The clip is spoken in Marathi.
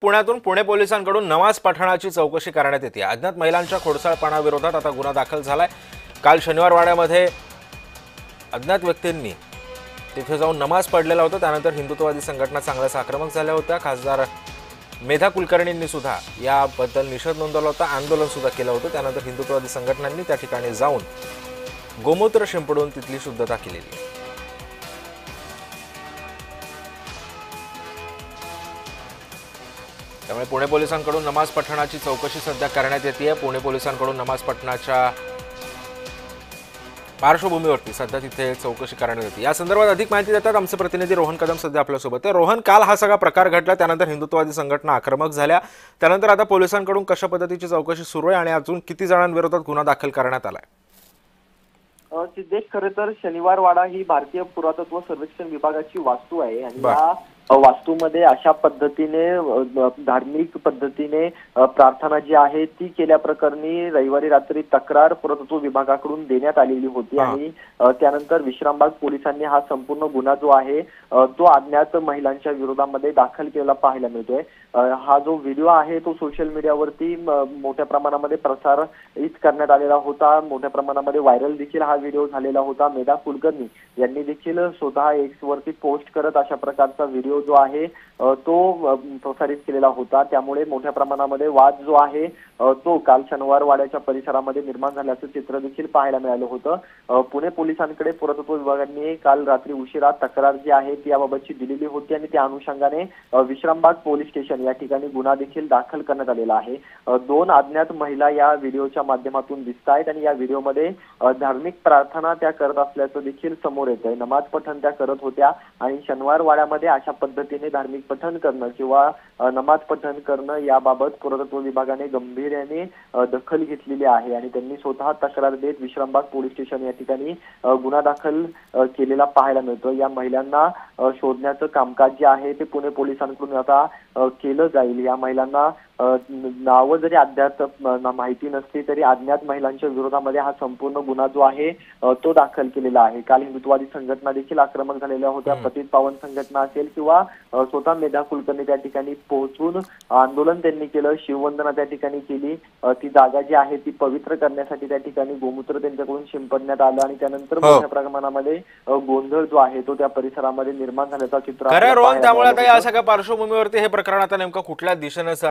पुण्यातून पुणे पोलिसांकडून नमाज पठणाची चौकशी करण्यात येते। अज्ञात महिलांच्या खोडसाळपणाविरोधात आता गुन्हा दाखल झालाय। काल शनिवार वाड्यामध्ये अज्ञात व्यक्तींनी तिथे जाऊन नमाज पढलेला होता। त्यानंतर हिंदुत्ववादी संघटना चांगल्याच आक्रमक झाल्या होत्या। खासदार मेधा कुलकर्णींनी सुद्धा याबद्दल निषेध नोंदवला होता, आंदोलन सुद्धा केलं होतं। त्यानंतर हिंदुत्ववादी संघटनांनी त्या ठिकाणी जाऊन गोमूत्र शिंपडून तिथली शुद्धता केलेली। त्यामुळे पुणे पोलिसांकडून नमाज पठणाची चौकशी सध्या करण्यात येते। पुणे पोलिसांकडून नमाज पठणाच्या पार्श्वभूमीवरती सध्या तिथे चौकशी करण्यात येते। या संदर्भात अधिक माहिती देतात आमचे प्रतिनिधी रोहन कदम सध्या आपल्या सोबत आहे। रोहन, काल हा सगळा प्रकार घडला, त्यानंतर हिंदुत्ववादी संघटना आक्रमक झाल्या, त्यानंतर आता पोलिसांकडून कशा पद्धतीची चौकशी सुरू आहे आणि अजून किती जणांविरोधात गुन्हा दाखल करण्यात आलाय? सिद्धेश, खरे तर शनिवार वाडा ही भारतीय पुरातत्व सर्वेक्षण विभागाची वास्तू आहे आणि या वास्तूमध्ये अशा पद्धतीने धार्मिक पद्धतीने प्रार्थना जी आहे ती केल्याप्रकरणी रविवारी रात्री तक्रार पुरातत्व विभागाकडून देण्यात आलेली होती आणि त्यानंतर विश्रामबाग पोलिसांनी हा संपूर्ण गुन्हा जो आहे तो अज्ञात महिलांच्या विरोधामध्ये दाखल केलेला पाहायला मिळतोय। हा जो व्हिडिओ आहे तो सोशल मीडियावरती मोठ्या प्रमाणामध्ये प्रसारित करण्यात आलेला होता, मोठ्या प्रमाणामध्ये व्हायरल देखील हा व्हिडिओ झालेला होता। मेधा कुलकर्णी यांनी देखील स्वतः एक्स वरती पोस्ट करत अशा प्रकारचा व्हिडिओ जो आहे तो प्रसारित केलेला होता। त्यामुळे मोठ्या प्रमाणामध्ये वाद जो आहे तो काल शनिवार वाड्याच्या परिसरामध्ये निर्माण झाल्याचं चित्र देखील पाहायला मिळालं होतं। पुणे पोलिसांकडे पुरातत्व विभागाने काल रात्री उशिरा तक्रार जी आहे ती याबाबतची दिलेली होती आणि त्या अनुषंगाने विश्रामबाग पोलीस स्टेशन या ठिकाणी गुन्हा देखील दाखल करण्यात आलेला आहे। दोन अज्ञात महिला या व्हिडिओच्या माध्यमातून दिसत आहेत आणि या व्हिडिओमध्ये धार्मिक प्रार्थना त्या करत असल्याचं देखील समोर येत आहे। नमाज पठण त्या करत होत्या आणि शनिवार वाड्यामध्ये अशा पद्धतीने धार्मिक पठण करणं किंवा नमाज पठण करणं याबाबत पुरातत्व विभागाने गंभीर्याने दखल घेतलेली आहे आणि त्यांनी स्वतः तक्रार देत विश्रामबाग पोलीस स्टेशन या ठिकाणी गुन्हा दाखल केलेला पाहायला मिळतो। या महिलांना शोधण्याचं कामकाज जे आहे ते पुणे पोलिसांकडून आता केलं जाईल। या महिलांना नावं जरी अद्याप माहिती नसली तरी अज्ञात महिलांच्या विरोधामध्ये हा संपूर्ण गुन्हा जो आहे तो दाखल केलेला आहे। काल हिंदुत्ववादी संघटना देखील आक्रमक झालेल्या होत्या। पतित पावन संघटना असेल किंवा स्वतः मेधा कुलकर्णी त्या ठिकाणी पोहोचून आंदोलन त्यांनी केलं, शिववंदना त्या ठिकाणी केली। ती जागा जी आहे ती पवित्र करण्यासाठी त्या ठिकाणी गोमूत्र त्यांच्याकडून शिंपडण्यात आलं आणि त्यानंतर मोठ्या प्रमाणामध्ये गोंधळ जो आहे तो त्या परिसरामध्ये निर्माण झाल्याचा चित्र खरं रोहन, त्यामुळे आता या सगळ्या पार्श्वभूमीवरती हे प्रकरण आता नेमकं कुठल्या दिशेने